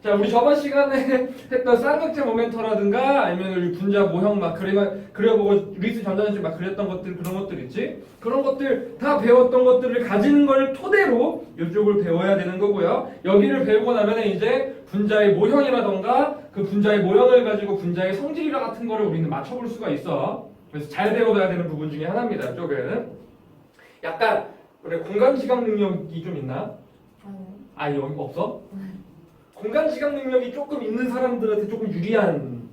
자, 우리 저번 시간에 했던 쌍극체 모멘터라든가 아니면 우리 분자 모형 막 그려보고 루이스 전자전식 막 그렸던 것들 그런 것들 있지? 그런 것들 다 배웠던 것들을 가지는 걸 토대로 이쪽을 배워야 되는 거고요. 여기를 배우고 나면 이제 분자의 모형이라던가 그 분자의 모형을 가지고 분자의 성질이랑 같은 거를 우리는 맞춰볼 수가 있어. 그래서 잘 배워둬야 되는 부분 중에 하나입니다. 이쪽은 약간 그래 공간 시각 능력이 좀 있나? 아 여기 없어? 공간 시각 능력이 조금 있는 사람들한테 조금 유리한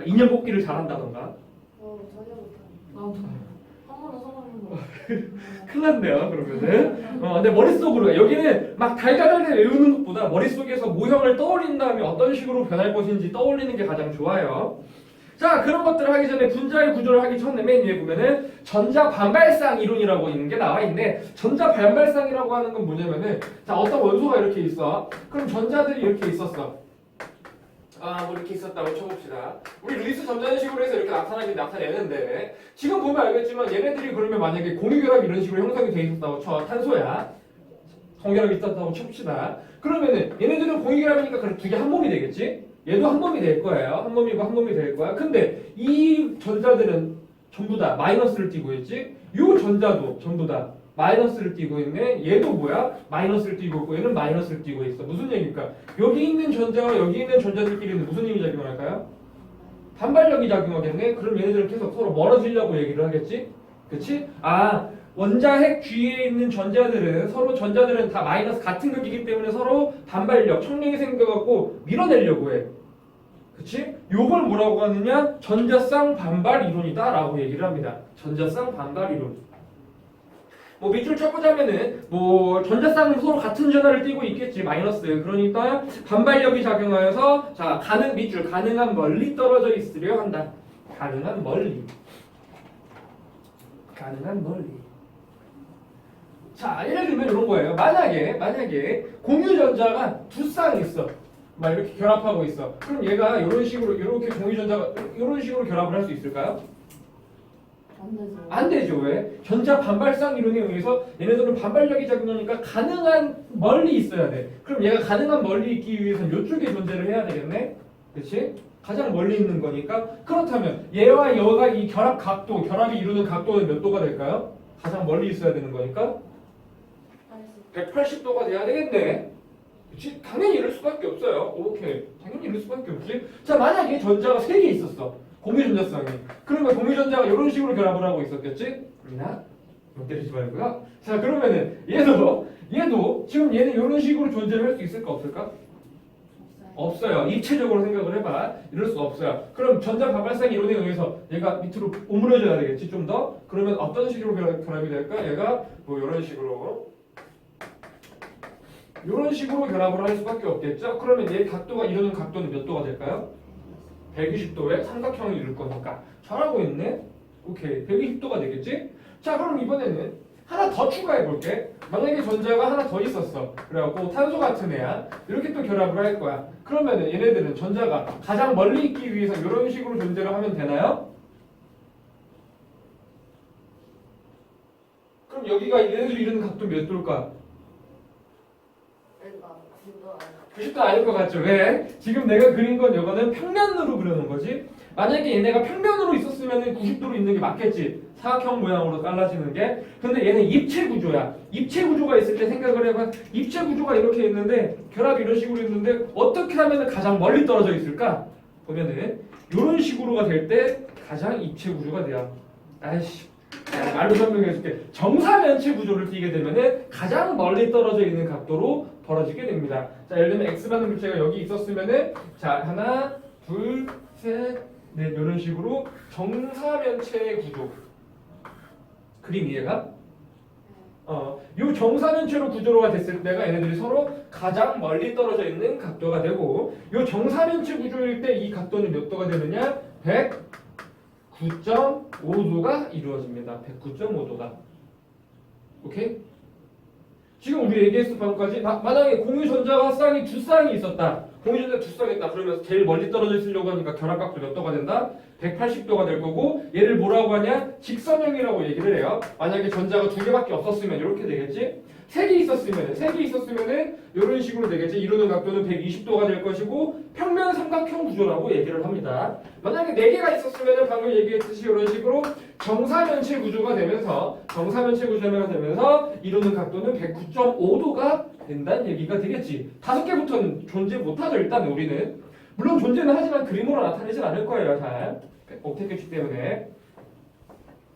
인연 뽑기를 잘한다던가. 전혀 못하는. 한 번도 써봤는 거. 큰일 났네요 그러면은. 근데 머릿속으로 여기는 막 달달달 외우는 것보다 머릿속에서 모형을 떠올린 다음에 어떤 식으로 변할 것인지 떠올리는 게 가장 좋아요. 자, 그런 것들을 하기 전에 분자의 구조를 하기 전에 맨 위에 보면은 전자 반발상 이론이라고 있는 게 나와 있는데, 전자 반발상이라고 하는 건 뭐냐면은, 자, 어떤 원소가 이렇게 있어. 그럼 전자들이 이렇게 있었어. 뭐 이렇게 있었다고 쳐봅시다. 우리 루이스 전자식으로 해서 이렇게 나타내는데, 지금 보면 알겠지만 얘네들이 그러면 만약에 공유결합이 이런 식으로 형성이 돼 있었다고 쳐. 탄소야. 공유결합이 있었다고 칩시다. 그러면은 얘네들은 공유결합이니까 그럼 두 개 한 몸이 되겠지? 얘도 한 몸이 될 거예요. 한 몸이고 한 몸이 될 거야. 근데 이 전자들은 전부 다 마이너스를 띠고 있지? 이 전자도 전부 다 마이너스를 띠고 있네. 얘도 뭐야? 마이너스를 띠고 있고 얘는 마이너스를 띠고 있어. 무슨 얘기일까? 여기 있는 전자와 여기 있는 전자들끼리는 무슨 힘이 작용할까요? 반발력이 작용하겠네. 그럼 얘네들은 계속 서로 멀어지려고 얘기를 하겠지? 그치? 원자핵 주위에 있는 전자들은 다 마이너스 같은 극이기 때문에 서로 반발력, 청력이 생겨갖고 밀어내려고 해. 그치? 요걸 뭐라고 하느냐? 전자쌍 반발 이론이다 라고 얘기를 합니다. 전자쌍 반발 이론. 밑줄 쳐보자면은 전자쌍은 서로 같은 전하를 띠고 있겠지. 마이너스. 그러니까 반발력이 작용하여서 자, 가능한 멀리 떨어져 있으려 한다. 가능한 멀리. 자, 예를 들면 이런 거예요. 만약에 공유전자가 두 쌍 있어. 막 이렇게 결합하고 있어. 그럼 얘가 이런 식으로 이렇게 공유전자가 이런 식으로 결합을 할 수 있을까요? 안 되죠. 안 되죠. 왜? 전자 반발상 이론에 의해서 얘네들은 반발력이 작용하니까 가능한 멀리 있어야 돼. 그럼 얘가 가능한 멀리 있기 위해서는 이쪽에 존재를 해야 되겠네. 그렇지? 가장 멀리 있는 거니까. 그렇다면 얘와 얘가 이 결합이 이루는 각도는 몇 도가 될까요? 가장 멀리 있어야 되는 거니까 180도가 돼야 되겠네. 그치? 당연히 이럴 수밖에 없어요. 오케이. 당연히 이럴 수밖에 없지. 자, 만약에 전자가 3개 있었어. 공유전자쌍이. 그러면 공유전자가 이런 식으로 결합을 하고 있었겠지? 못 때리지 말고요. 자, 그러면은 얘도 지금 얘는 이런 식으로 존재를 할 수 있을까 없을까? 없어요. 입체적으로 생각을 해봐. 이럴 수 없어요. 그럼 전자 반발상 이론에 의해서 얘가 밑으로 오므려져야 되겠지, 좀 더? 그러면 어떤 식으로 결합이 될까? 얘가 이런 식으로 결합을 할 수밖에 없겠죠? 그러면 얘 각도가 이루는 각도는 몇 도가 될까요? 120도의 삼각형을 이룰 거니까. 잘하고 있네? 오케이. 120도가 되겠지? 자, 그럼 이번에는 하나 더 추가해 볼게. 만약에 전자가 하나 더 있었어. 그래갖고 탄소 같은 애야. 이렇게 또 결합을 할 거야. 그러면은 얘네들은 전자가 가장 멀리 있기 위해서 이런 식으로 존재를 하면 되나요? 그럼 여기가 얘네들이 이루는 각도 몇 도일까? 90도 아닐 것 같죠? 왜? 지금 내가 그린 건 이거는 평면으로 그려놓은 거지. 만약에 얘네가 평면으로 있었으면 90도로 있는 게 맞겠지. 사각형 모양으로 잘라지는 게. 근데 얘는 입체 구조야. 입체 구조가 있을 때 생각을 해봐. 입체 구조가 이렇게 있는데 결합이 이런 식으로 있는데 어떻게 하면 가장 멀리 떨어져 있을까? 보면은 이런 식으로가 될 때 가장 입체 구조가 돼요. 말로 설명해줄게. 정사면체 구조를 띠게 되면은 가장 멀리 떨어져 있는 각도로 벌어지게 됩니다. 자, 예를 들면 X라는 물체가 여기 있었으면은 자, 하나, 둘, 셋, 넷 이런 식으로 정사면체 구조. 그림 이해가? 요 정사면체로 구조로가 됐을 때가 얘네들이 서로 가장 멀리 떨어져 있는 각도가 되고, 요 정사면체 구조일 때 이 각도는 몇 도가 되느냐? 109.5도가 이루어집니다. 109.5도가. 오케이? 지금 우리 얘기했을 방금까지 만약에 공유전자가 쌍이 두 쌍이 있었다. 공유전자 두 쌍 있다. 그러면 제일 멀리 떨어져 있으려고 하니까 결합각도 몇 도가 된다? 180도가 될 거고, 얘를 뭐라고 하냐? 직선형이라고 얘기를 해요. 만약에 전자가 두 개밖에 없었으면 이렇게 되겠지? 세 개 있었으면은 이런 식으로 되겠지. 이루는 각도는 120도가 될 것이고 평면 삼각형 구조라고 얘기를 합니다. 만약에 네 개가 있었으면은 방금 얘기했듯이 이런 식으로 정사면체 구조가 되면서 이루는 각도는 109.5도가 된다는 얘기가 되겠지. 다섯 개부터는 존재 못하죠. 일단 우리는 물론 존재는 하지만 그림으로 나타내진 않을 거예요. 잘 옥텟했기 때문에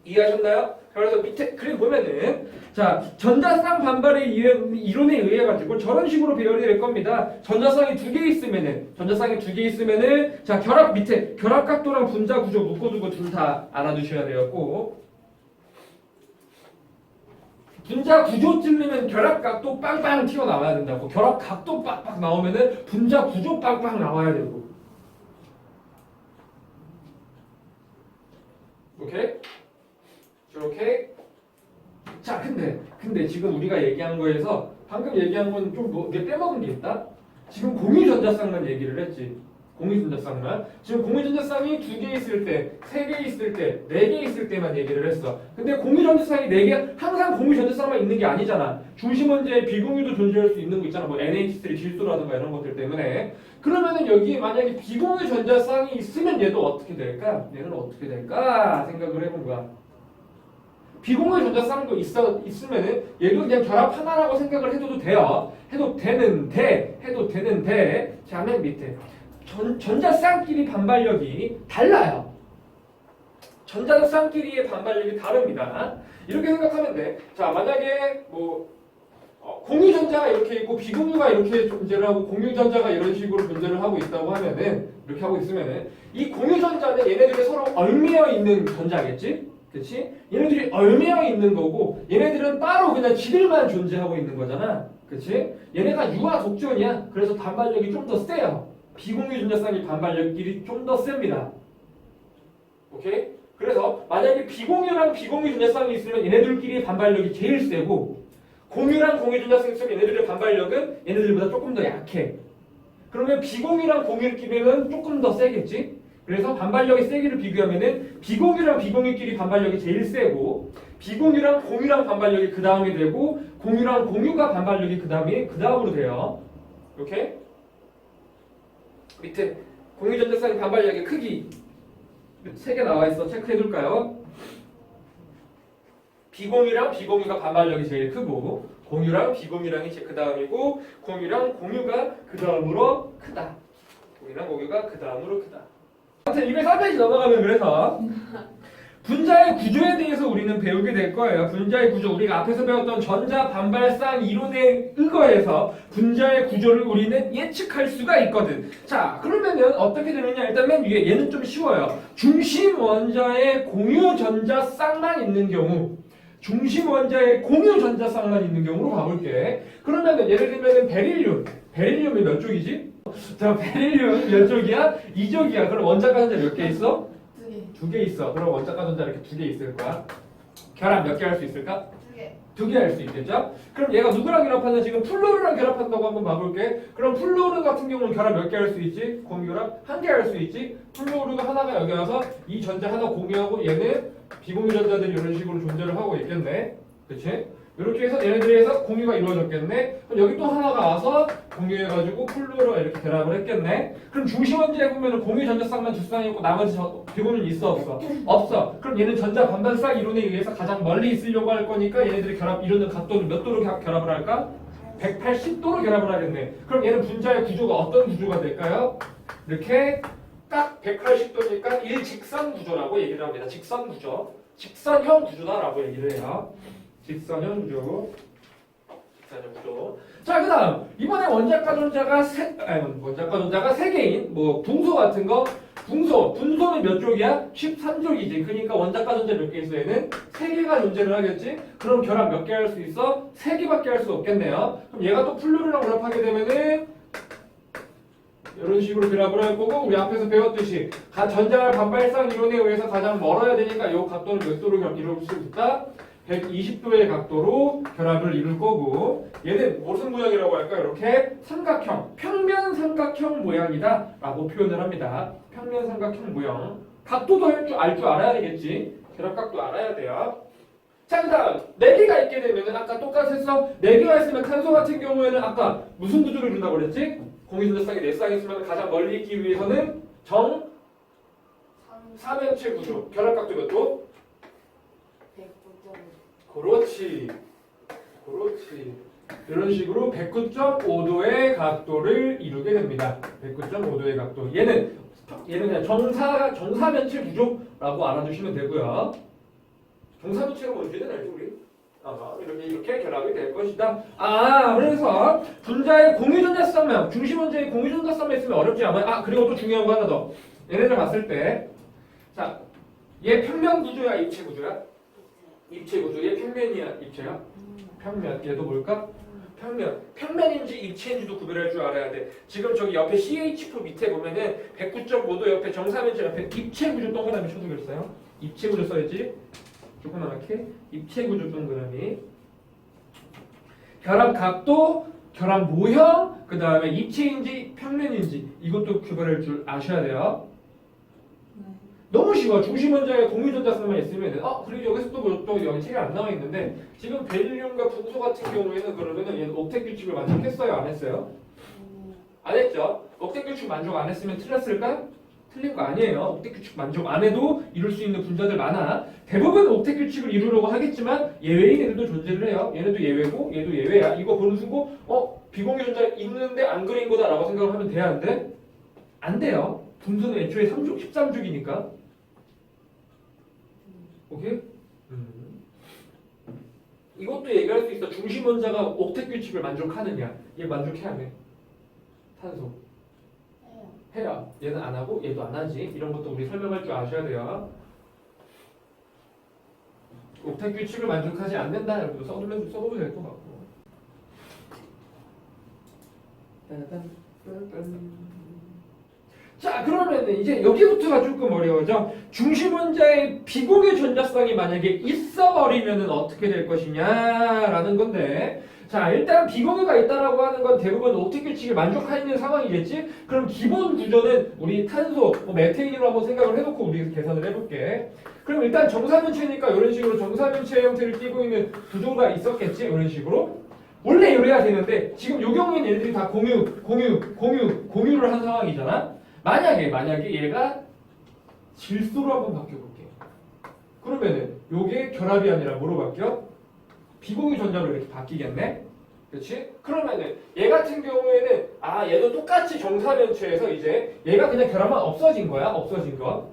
이해하셨나요? 그래서 밑에 그림 보면은 자 전자쌍 반발의 이론에 의해 가지고 저런 식으로 배열이 될 겁니다. 전자쌍이 두 개 있으면은 자 결합 밑에 결합 각도랑 분자 구조 묶어두고 둘 다 알아두셔야 되겠고 분자 구조 찔리면 결합 각도 빵빵 튀어나와야 된다고. 결합 각도 빡빡 나오면은 분자 구조 빵빵 나와야 되고. 오케이? 이렇게. 자, 근데 지금 우리가 얘기한 거에서 방금 얘기한 건 좀 뭐 빼먹은 게 있다. 지금 공유전자쌍만 얘기를 했지. 공유전자쌍만. 지금 공유전자쌍이 두 개 있을 때, 세 개 있을 때, 네 개 있을 때만 얘기를 했어. 근데 공유전자쌍이 네 개, 항상 공유전자쌍만 있는 게 아니잖아. 중심 원자에 비공유도 존재할 수 있는 거 있잖아. 뭐 NH3 질소라든가 이런 것들 때문에. 그러면은 여기에 만약에 비공유전자쌍이 있으면 얘도 어떻게 될까? 얘는 어떻게 될까? 생각을 해본 거야. 비공유 전자쌍도 있으면은 얘도 그냥 결합 하나라고 생각을 해도 돼요. 해도 되는데 자, 맨 밑에 전자쌍끼리 반발력이 달라요. 전자쌍끼리의 반발력이 다릅니다. 이렇게 생각하면 돼. 자, 만약에 뭐 공유전자가 이렇게 있고 비공유가 이렇게 존재를 하고 공유전자가 이런 식으로 존재를 하고 있다고 하면은 이렇게 하고 있으면은 이 공유전자는 얘네들이 서로 얽매여 있는 전자겠지? 그치? 얘네들이 얽매여 있는 거고 얘네들은 따로 그냥 지들만 존재하고 있는 거잖아. 그치? 얘네가 유화 독존이야. 그래서 반발력이 좀 더 세요. 비공유 전자쌍이 반발력끼리 좀 더 셉니다. 오케이? 그래서 만약에 비공유랑 비공유 전자쌍이 있으면 얘네들끼리 반발력이 제일 세고 공유랑 공유 전자쌍 있으면 얘네들의 반발력은 얘네들보다 조금 더 약해. 그러면 비공유랑 공유끼리는 조금 더 세겠지? 그래서 반발력의 세기를 비교하면은 비공유랑 비공유끼리 반발력이 제일 세고 비공유랑 공유랑 반발력이 그 다음이 되고 공유랑 공유가 반발력이 그 다음으로 돼요. 이렇게 밑에 공유전자쌍 반발력의 크기 3개 나와 있어. 체크해둘까요? 비공유랑 비공유가 반발력이 제일 크고 공유랑 비공유랑이 그 다음이고 공유랑 공유가 그 다음으로 크다. 공유랑 공유가 그 다음으로 크다. 아무튼 204페이지 넘어가면 그래서 분자의 구조에 대해서 우리는 배우게 될 거예요. 분자의 구조, 우리가 앞에서 배웠던 전자 반발쌍 이론에 의거해서 분자의 구조를 우리는 예측할 수가 있거든. 자, 그러면은 어떻게 되느냐? 일단 맨 위에 얘는 좀 쉬워요. 중심 원자의 공유 전자쌍만 있는 경우, 중심 원자의 공유 전자쌍만 있는 경우로 가볼게. 그러면은 예를 들면은 베릴륨이 몇 쪽이지? 자, 베릴륨 몇 쪽이야? 2쪽이야. 그럼 원자가 전자 몇 개 있어? 2개. 2개 있어. 그럼 원자가 전자 이렇게 2개 있을 거야. 결합 몇 개 할 수 있을까? 2개. 2개 할 수 있겠죠? 그럼 얘가 누구랑 결합하냐? 지금 플로르랑 결합한다고 한번 봐볼게. 그럼 플로르 같은 경우는 결합 몇 개 할 수 있지? 공유랑 1개 할 수 있지? 플로르가 하나가 여기 와서 이 전자 하나 공유하고 얘는 비공유 전자들이 이런 식으로 존재를 하고 있겠네. 그치? 이렇게 해서 얘네들에서 공유가 이루어졌겠네. 그럼 여기 또 하나가 와서 공유해가지고 플루로 이렇게 결합을 했겠네. 그럼 중심 원자에 보면은 공유 전자쌍만 두 쌍이고 나머지 비공유는 있어 없어? 없어. 그럼 얘는 전자 반발쌍 이론에 의해서 가장 멀리 있으려고 할 거니까 얘네들이 이루는 각도는 몇 도로 결합을 할까? 180도로 결합을 하겠네. 그럼 얘는 분자의 구조가 어떤 구조가 될까요? 이렇게 딱 180도니까 일직선 구조라고 얘기를 합니다. 직선 구조. 직선형 구조다라고 얘기를 해요. 직선형 구조. 자, 그다음 이번에 원자과 전자가 세 개인 뭐 붕소 같은 거. 분소는 몇 쪽이야? 13쪽이지. 그러니까 원자과 전자 몇 개 있어? 얘는 3개가 존재를 하겠지. 그럼 결합 몇 개 할 수 있어? 3개밖에 할 수 없겠네요. 그럼 얘가 또 플루르랑 결합하게 되면은 이런 식으로 결합을 할 거고, 우리 앞에서 배웠듯이 전자 반발쌍 이론에 의해서 가장 멀어야 되니까 이 각도는 몇 도로 이룰 수 있다? 120도의 각도로 결합을 이룰 거고, 얘는 무슨 모양이라고 할까? 이렇게 삼각형, 평면 삼각형 모양이다 라고 표현을 합니다. 평면 삼각형 모양. 각도도 알 줄 알아야 되겠지. 결합각도 알아야 돼요. 자, 그 다음 4개가 있게 되면은 아까 똑같았어. 4개가 있으면 탄소 같은 경우에는 아까 무슨 구조를 이룬다고 그랬지? 공유전자쌍이 4쌍이 있으면 가장 멀리 있기 위해서는 정 3행체 구조. 결합각도 몇 도? 109.5. 그렇지. 그렇지. 이런 식으로 109.5도의 각도를 이루게 됩니다. 109.5도의 각도. 얘는 그냥 정사면체 구조라고 알아두시면 되고요. 정사면체가 뭔지는 알죠 우리? 이렇게 결합이 될 것이다. 그래서 분자의 공유전자쌍면, 중심원자의 공유전자쌍면 있으면 어렵지 않아요. 그리고 또 중요한 거 하나 더. 얘네들 봤을 때, 자, 얘 평면 구조야, 입체 구조야? 입체 구조. 얘 평면이야, 입체야? 평면. 얘도 뭘까? 평면. 평면인지 입체인지도 구별할 줄 알아야 돼. 지금 저기 옆에 CH4 밑에 보면은 109.5도 옆에 정사면체 옆에 입체 구조 동그라미 쳐두겠어요. 입체 구조 써야지. 조그맣게 입체 구조 동그라미. 결합 각도, 결합 모형, 그 다음에 입체인지 평면인지 이것도 구별할 줄 아셔야 돼요. 너무 쉬워. 중심원자의 공유전자쌍만 있으면 그리고 여기서 또 여기 책에 안 나와 있는데 지금 베릴륨과 부소 같은 경우에는 그러면은 얘는 옥텟 규칙을 만족했어요, 안 했어요? 안 했죠. 옥텟 규칙 만족 안 했으면 틀렸을까? 틀린 거 아니에요. 옥텟 규칙 만족 안 해도 이룰 수 있는 분자들 많아. 대부분 옥텟 규칙을 이루려고 하겠지만 예외인 애들도 존재를 해요. 얘네도 예외고 얘도 예외야. 이거 보는 순간 비공유전자 있는데 안 그린 거다라고 생각을 하면 돼야 안 돼? 안 돼요. 분수는 애초에 3족, 13족이니까. 오케이? 이것도 얘기할 수 있어. 중심원자가 옥텟 규칙을 만족하느냐. 얘 만족해야 돼. 탄소. 해야. 얘는 안 하고 얘도 안 하지. 이런 것도 우리 설명할 줄 아셔야 돼요. 옥텟 규칙을 만족하지 않는다. 여러분도 써도 될 것 같고. 자, 그러면 이제 여기부터가 조금 어려워져. 중심원자의 비공유 전자쌍이 만약에 있어버리면 어떻게 될 것이냐라는 건데, 자, 일단 비공유가 있다라고 하는 건 대부분 옥텟 규칙을 만족하는 상황이겠지? 그럼 기본 구조는 우리 탄소, 메테인으로 한번 생각을 해놓고 우리 계산을 해볼게. 그럼 일단 정사면체니까 이런 식으로 정사면체 형태를 띠고 있는 구조가 있었겠지? 이런 식으로. 원래 이래야 되는데 지금 요 경우에는 얘들이 다 공유를 한 상황이잖아? 만약에 얘가 질소로 한번 바뀌어볼게. 그러면은 요게 결합이 아니라 뭐로 바뀌어? 비공유 전자로 이렇게 바뀌겠네? 그렇지? 그러면은 얘 같은 경우에는 얘도 똑같이 정사면체에서 이제 얘가 그냥 결합만 없어진 거야? 없어진 거.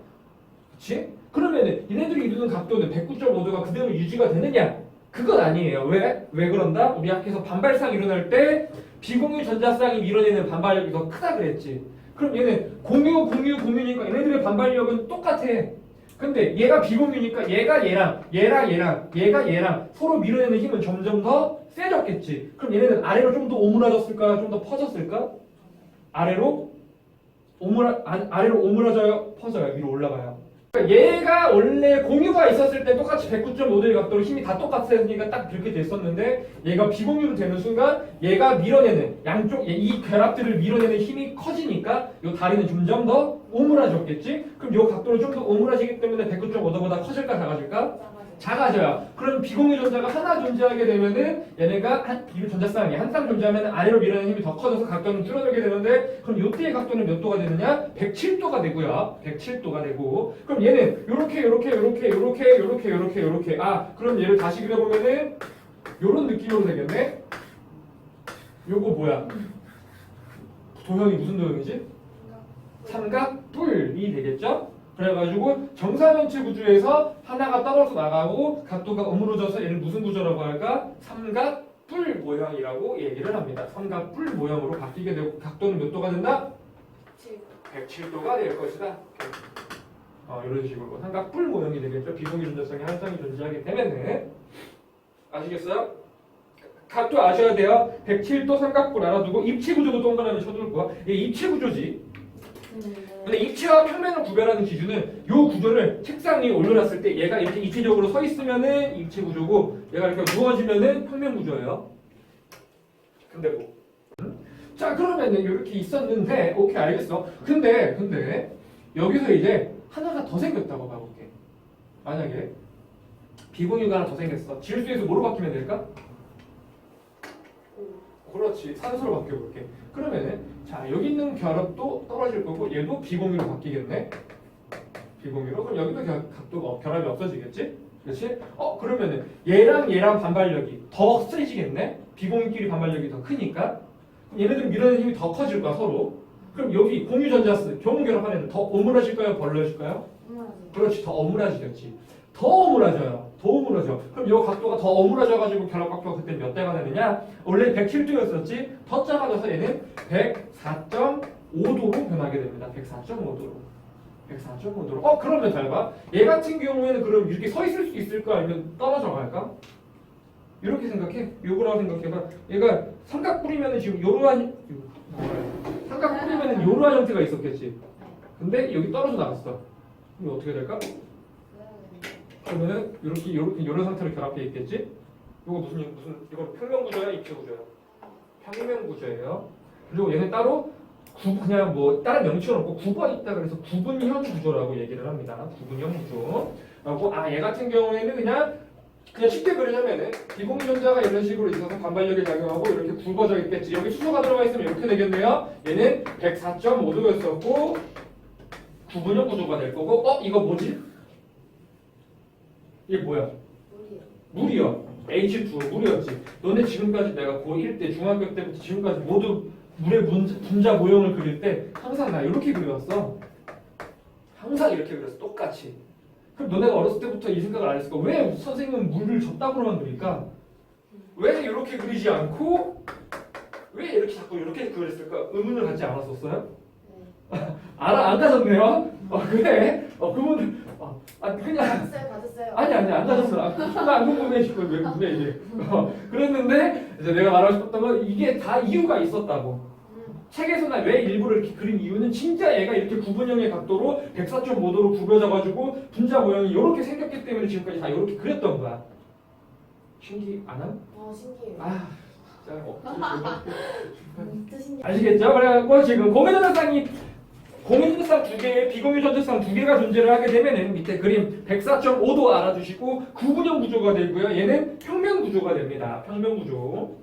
그렇지? 그러면은 얘네들이 이루는 각도는 109.5도가 그대로 유지가 되느냐? 그건 아니에요. 왜? 왜 그런다? 우리 학교에서 반발상이 일어날 때 비공유 전자쌍이 밀어내는 반발력이 더 크다 그랬지. 그럼 얘는 공유니까 얘네들의 반발력은 똑같아. 근데 얘가 비공유니까 얘가 얘랑 서로 밀어내는 힘은 점점 더 세졌겠지. 그럼 얘네는 아래로 좀 더 오므라졌을까? 좀 더 퍼졌을까? 아래로 오므라져요? 퍼져요? 위로 올라가요? 그러니까 얘가 원래 공유가 있었을 때 똑같이 109.5도의 각도로 힘이 다 똑같으니까 딱 그렇게 됐었는데 얘가 비공유로 되는 순간 얘가 밀어내는 양쪽 이 결합들을 밀어내는 힘이 커지니까 이 다리는 점점 더 오므라졌겠지? 그럼 이 각도는 좀 더 오므라지기 때문에 109.5도보다 커질까 작아질까? 작아져요. 그럼 비공유 전자가 하나 존재하게 되면은 얘네가 이 전자쌍이 한 쌍 존재하면 아래로 밀어내는 힘이 더 커져서 각도는 줄어들게 되는데 그럼 요때의 각도는 몇 도가 되느냐? 107도가 되고요. 107도가 되고 그럼 얘는 요렇게 그럼 얘를 다시 그려보면은 요런 느낌으로 되겠네? 요거 뭐야? 도형이 무슨 도형이지? 삼각뿔이 되겠죠? 그래가지고 정사면체 구조에서 하나가 떨어져 나가고 각도가 오므러져서 얘를 무슨 구조라고 할까? 삼각뿔 모형이라고 얘기를 합니다. 삼각뿔 모형으로 바뀌게 되고 각도는 몇 도가 된다? 107도가 될 것이다. 이런 식으로 삼각뿔 모형이 되겠죠. 비공유 전자쌍이 한 쌍이 존재하게 되면은 아시겠어요? 각도 아셔야 돼요. 107도 삼각뿔 알아두고 입체 구조도 동그라미 쳐둘 거야. 얘 입체 구조지. 근데 입체와 평면을 구별하는 기준은 이 구조를 책상 위에 올려놨을 때 얘가 이렇게 입체적으로 서 있으면은 입체 구조고 얘가 이렇게 누워지면은 평면 구조예요. 근데 자 그러면은 이렇게 있었는데 오케이 알겠어. 근데 여기서 이제 하나가 더 생겼다고 봐볼게. 만약에 비공유가 하나 더 생겼어. 질소에서 뭐로 바뀌면 될까? 그렇지. 산소로 바뀌어볼게. 그러면은 자 여기 있는 결합도 떨어질 거고 얘도 비공유로 바뀌겠네. 비공유로. 그럼 여기도 각도가 결합이 없어지겠지? 그렇지? 그러면은 얘랑 반발력이 더 세지겠네? 비공유끼리 반발력이 더 크니까. 그럼 얘네들 밀어내는 힘이 더 커질 거야 서로. 그럼 여기 공유전자스 경우 결합하는 애는 더 오므라질까요? 벌러질까요? 그렇지. 더 오므라지겠지. 더 오므라져요. 더 오므라져. 그럼 이 각도가 더 오므라져가지고 결합 각도가 그때 몇 대가 되느냐? 원래 107도였었지? 더 작아져서 얘는 104.5도로 변하게 됩니다. 104.5도로. 104.5도로. 그러면 잘 봐. 얘 같은 경우에는 그럼 이렇게 서 있을 수 있을까? 아니면 떨어져 갈까? 이렇게 생각해. 요거라고 생각해봐. 얘가 삼각 뿌리면은 지금 요러한 삼각 뿌리면은 요러한 형태가 있었겠지. 근데 여기 떨어져 나갔어. 그럼 어떻게 될까? 그러면은 이런 상태로 결합돼 있겠지? 이거 무슨 이거 평면 구조야, 입체 구조야? 평면 구조예요. 그리고 얘는 따로 그냥 뭐 다른 명칭은 없고 굽어 있다 그래서 구분형 구조라고 얘기를 합니다. 구분형 구조라고. 얘 같은 경우에는 그냥 쉽게 그리자면은 비공유전자가 이런 식으로 있어서 반발력이 작용하고 이렇게 굵어져 있겠지. 여기 수소가 들어가 있으면 이렇게 되겠네요. 얘는 104.5도였었고 구분형 구조가 될 거고. 이거 뭐지? 이게 뭐야? 물이야. H2O 물이었지. 너네 지금까지 내가 고1 때 중학교 때부터 지금까지 모두 물의 분자 모형을 그릴 때 항상 나 이렇게 그려왔어. 항상 이렇게 그렸어. 똑같이. 그럼 너네가 어렸을 때부터 이 생각을 안 했을까? 왜 선생님은 물을 접답으로만 그릴까? 왜 이렇게 그리지 않고 왜 이렇게 자꾸 이렇게 그렸을까? 의문을 갖지 않았었어요? 안 가졌네요? 그래? 그분 그냥 받았어요. 아니 안 가졌어. 정말 안 궁금해질 거야. 왜 그래 이게? 그랬는데 이제 내가 말하고 싶었던 건 이게 다 이유가 있었다고. 책에서 나 왜 일부러 이렇게 그린 이유는 진짜 얘가 이렇게 구분형의 각도로 104.5도로 구겨져가지고 분자 모형이 이렇게 생겼기 때문에 지금까지 다 이렇게 그렸던 거야. 신기 안 함? 신기해요. 진짜 아시겠죠? 그래갖고 지금 공유전자쌍 두 개, 비공유전자쌍 두 개가 존재를 하게 되면은 밑에 그림 104.5도 알아두시고 구분형 구조가 되고요. 얘는 평면 구조가 됩니다. 평면 구조.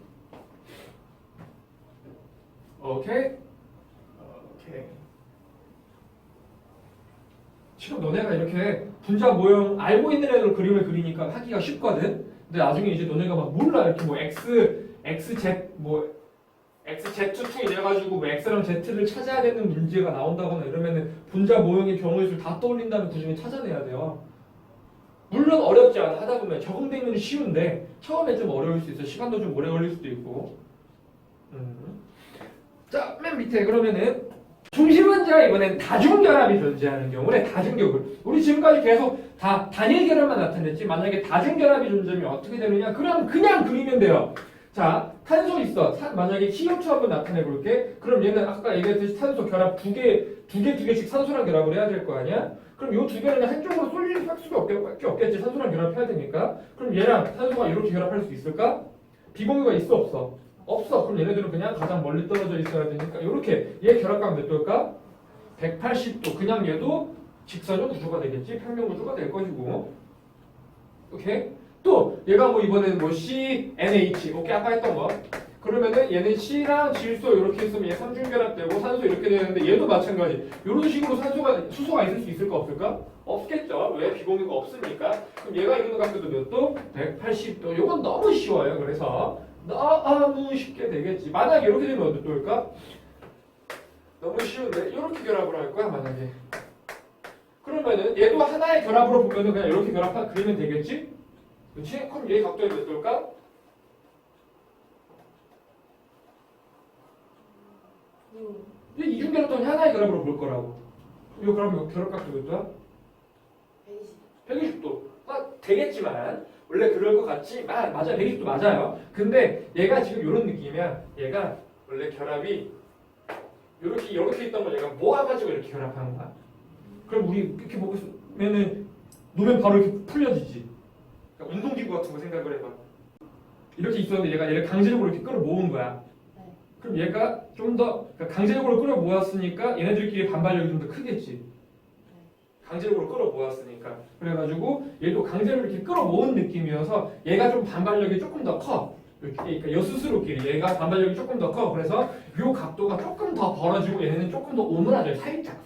오케이. 지금 너네가 이렇게 분자 모형 알고 있는 애들 그림을 그리니까 하기가 쉽거든. 근데 나중에 이제 너네가 막 몰라 이렇게 뭐 XZ2 이래가지고 뭐 X랑 Z를 찾아야 되는 문제가 나온다거나 이러면은 분자 모형의 경우의 수를 다 떠올린 다음에 그 중에 찾아내야 돼요. 물론 어렵지 않아. 하다 보면 적응되면 쉬운데 처음에 좀 어려울 수 있어. 시간도 좀 오래 걸릴 수도 있고. 자, 맨 밑에 그러면은 중심원자가 이번엔 다중결합이 존재하는 경우에 다중결합. 우리 지금까지 계속 다 단일결합만 나타냈지. 만약에 다중결합이 존재하면 어떻게 되느냐? 그냥 그리면 돼요. 자, 탄소 있어. 만약에 CO2 한번 나타내 볼게. 그럼 얘는 아까 얘기했듯이 탄소 결합 두 개씩 산소랑 결합을 해야 될 거 아니야? 그럼 요 두 개는 한쪽으로 쏠릴 수가 없겠지. 산소랑 결합해야 되니까. 그럼 얘랑 탄소가 이렇게 결합할 수 있을까? 비공유가 있어 없어? 없어. 그럼 얘네들은 그냥 가장 멀리 떨어져 있어야 되니까 이렇게 얘 결합각 몇 도일까? 180도. 그냥 얘도 직선형 구조가 되겠지. 평면 구조가 될 것이고. 오케이? 또 얘가 뭐 이번에는 뭐 CNH 오케이 아까 했던 거 그러면은 얘는 C랑 질소 이렇게 있으면 얘 삼중결합되고 산소 이렇게 되는데 얘도 마찬가지 이런 식으로 수소가 있을 수 있을까 없을까? 없겠죠. 왜? 비공유가 없으니까. 그럼 얘가 이루는 각도도 몇 도? 180도. 이건 너무 쉬워요. 그래서 너무 쉽게 되겠지. 만약에 이렇게 되면 어떨 도일까? 너무 쉬운데 이렇게 결합을 할 거야 만약에. 그러면은 얘도 하나의 결합으로 보면은 그냥 이렇게 그리면 되겠지? 그렇지? 그럼 얘 각도에 몇 도일까? 얘 이중결합도는 하나의 결합으로 볼 거라고. 이거 그럼 결합각도 몇 도야? 120도. 되겠지만 원래 그럴 것 같지만 맞아 120도 맞아요. 근데 얘가 지금 이런 느낌이야. 얘가 원래 결합이 이렇게 있던 걸 얘가 모아가지고 이렇게 결합하는 거야. 그럼 우리 이렇게 보면은 놓으면 바로 이렇게 풀려지지. 그러니까 운동기구 같은 거 생각을 해봐. 이렇게 있었는데 얘를 강제적으로 이렇게 끌어모은 거야. 그럼 얘가 좀 더 강제적으로 끌어모았으니까 얘네들끼리 반발력이 좀 더 크겠지. 강제적으로 끌어모았으니까. 그래가지고 얘도 강제로 이렇게 끌어모은 느낌이어서 얘가 좀 반발력이 조금 더 커. 그러니까 여 스스로끼리 얘가 반발력이 조금 더 커. 그래서 요 각도가 조금 더 벌어지고 얘네는 조금 더 오므라져요. 살짝.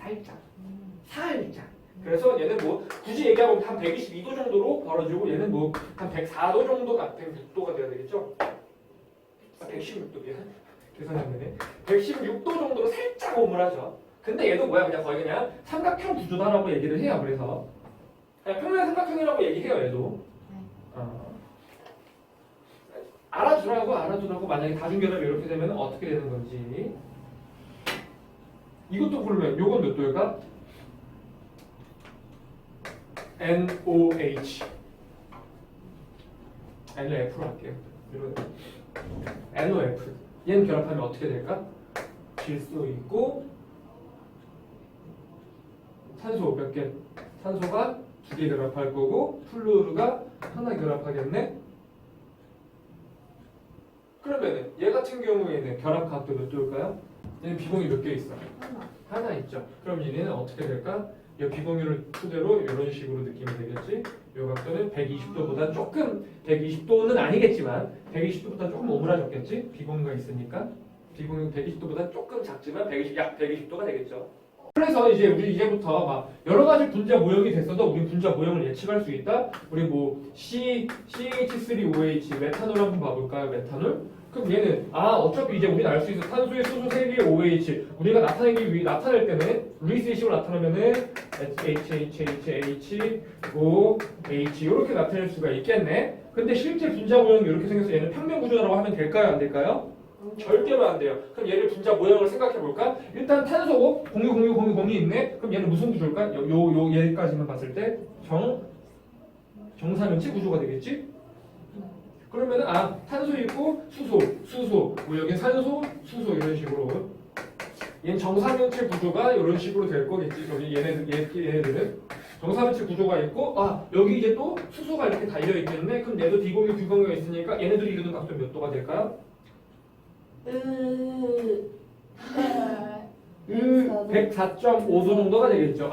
그래서 얘는 뭐 굳이 얘기하면 한 122도 정도로 벌어지고 얘는 뭐 한 104도 정도, 106도가 돼야 되겠죠? 116도 미안. 계산이 안 되네. 116도 정도로 살짝 오므라져. 근데 얘도 뭐야? 그냥 삼각형 구조다라고 얘기를 해요. 그래서 그냥 평면 삼각형이라고 얘기해요. 얘도. 알아두라고 만약에 다중결합이 이렇게 되면 어떻게 되는 건지. 이것도 그러면 요건 몇 도일까? NOH N을 F로 할게요. NOF 얘는 결합하면 어떻게 될까? 질소 있고 산소 몇 개? 산소가 2개 결합할 거고 플루르가 하나 결합하겠네? 그러면 얘 같은 경우에는 결합 각도 몇 도일까요? 얘는 비공유 몇 개 있어? 하나 있죠. 그럼 얘는 어떻게 될까? 이 비공유를 토대로 이런 식으로 느낌이 되겠지? 이 각도는 120도보다 조금 120도는 아니겠지만 120도보다 조금 오므라졌겠지? 비공유가 있으니까 비공유 120도보다 조금 작지만 약 120도가 되겠죠. 그래서 이제 우리 이제부터 막 여러 가지 분자 모형이 됐어도 우리 분자 모형을 예측할 수 있다. 우리 뭐 CH3OH 메탄올 한번 봐볼까요? 메탄올? 그럼 얘는 어차피 이제 우리는 알 수 있어. 탄소의 수소 3개의 OH 우리가 나타낼 때는 루이스식으로 나타내면은 HHHH 이렇게 나타낼 수가 있겠네. 근데 실제 분자 모형이 이렇게 생겨서 얘는 평면 구조라고 하면 될까요? 안 될까요? 절대로 안 돼요. 그럼 얘를 분자 모형을 생각해 볼까? 일단 탄소고 공유 있네. 그럼 얘는 무슨 구조일까? 얘까지만 봤을 때 정사면체 구조가 되겠지? 그러면은 탄소 있고 수소 뭐 여기 산소 수소 이런 식으로 얘는 정사면체 구조가 이런 식으로 될 거겠지. 여기 얘네들은 정사면체 구조가 있고 여기 이제 또 수소가 이렇게 달려 있겠네. 그럼 얘도 비공유 비공유가 있으니까 얘네들이 이루는 각도 몇 도가 될까요? 104.5도 정도가 되겠죠.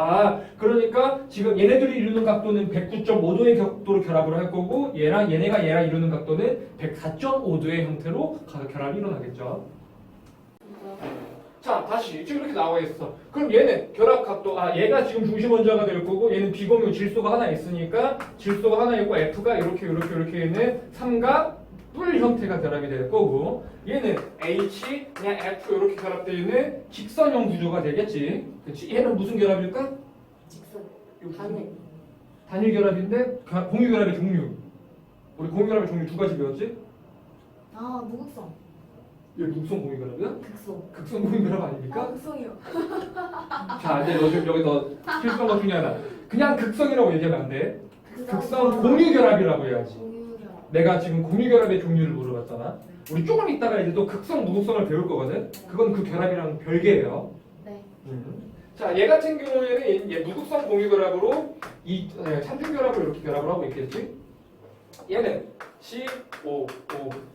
그러니까 지금 얘네들이 이루는 각도는 109.5도의 각도로 결합을 할 거고 얘랑 이루는 각도는 104.5도의 형태로 결합이 일어나겠죠. 자, 다시 지금 이렇게 나와 있어. 그럼 얘는 결합 각도 얘가 지금 중심 원자가 될 거고 얘는 비공유 질소가 하나 있으니까 질소가 하나 있고 F가 이렇게 있는 삼각 뿔 형태가 결합이 될 거고 얘는 H, 그냥 F 이렇게 결합되어 있는 직선형 구조가 되겠지. 그렇지? 얘는 무슨 결합일까? 직선. 단일. 단일 결합인데 공유 결합의 종류. 우리 공유 결합의 종류 두 가지 배웠지? 무극성. 얘 무극성 공유 결합이야? 극성. 극성 공유 결합 아닙니까? 극성이요. 자, 이제 너 지금 여기 너 필수한 것 중에 하나. 그냥 극성이라고 얘기하면 안 돼. 극성 공유 결합이라고 해야지. 공유결합. 내가 지금 공유 결합의 종류를 물어봤잖아. 우리 조금 이따가 이제 또 극성, 무극성을 배울 거거든. 그건 그 결합이랑 별개예요. 네. 자, 얘 같은 경우에는 얘 무극성 공유 결합으로 이 삼중 결합을 이렇게 결합을 하고 있겠지. 얘는 COO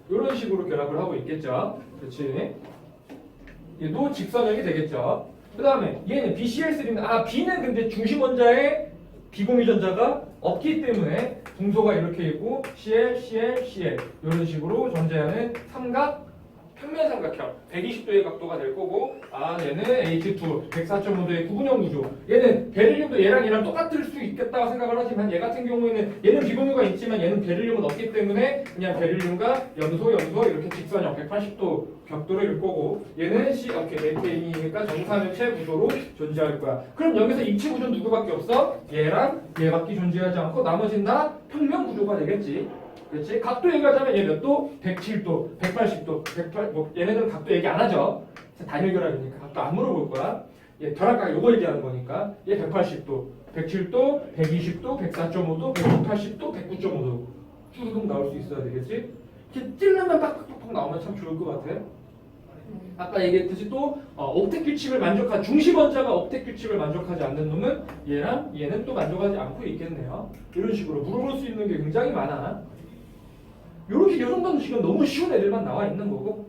이런 식으로 결합을 하고 있겠죠. 그렇지? 얘도 직선형이 되겠죠. 그 다음에 얘는 BCl3인데 B는 근데 중심 원자에 비공유 전자가 없기 때문에 동소가 이렇게 있고 Cl 이런 식으로 존재하는 평면 삼각형 120도의 각도가 될 거고 얘는 H2 104.5도의 구분형 구조. 얘는 베릴륨도 얘랑 똑같을 수 있겠다고 생각을 하지만 얘 같은 경우에는 얘는 비공유가 있지만 얘는 베릴륨은 없기 때문에 그냥 베릴륨과 연소 이렇게 직선형 180도 격도를 일 거고 얘는 메테인이니까 정사면체 구조로 존재할 거야. 그럼 여기서 입체 구조는 누구밖에 없어? 얘랑 얘밖에 존재하지 않고 나머지는 다 평면 구조가 되겠지. 그렇지? 각도 얘기하자면 얘 몇 도? 107도, 180도, 108. 얘네들은 각도 얘기 안 하죠. 단일 결합이니까 각도 안 물어볼 거야. 얘 결합각 요거 얘기하는 거니까 얘 180도, 107도, 120도, 104.5도, 180도, 109.5도 쭉 나올 수 있어야 되겠지? 이렇게 찔르면 팍팍팍 나오면 참 좋을 것 같아. 아까 얘기했듯이 또 옥텟 규칙을 중심 원자가 옥텟 규칙을 만족하지 않는 놈은 얘는 또 만족하지 않고 있겠네요. 이런 식으로 물어볼 수 있는 게 굉장히 많아. 요렇게 요 정도는 지금 너무 쉬운 애들만 나와 있는 거고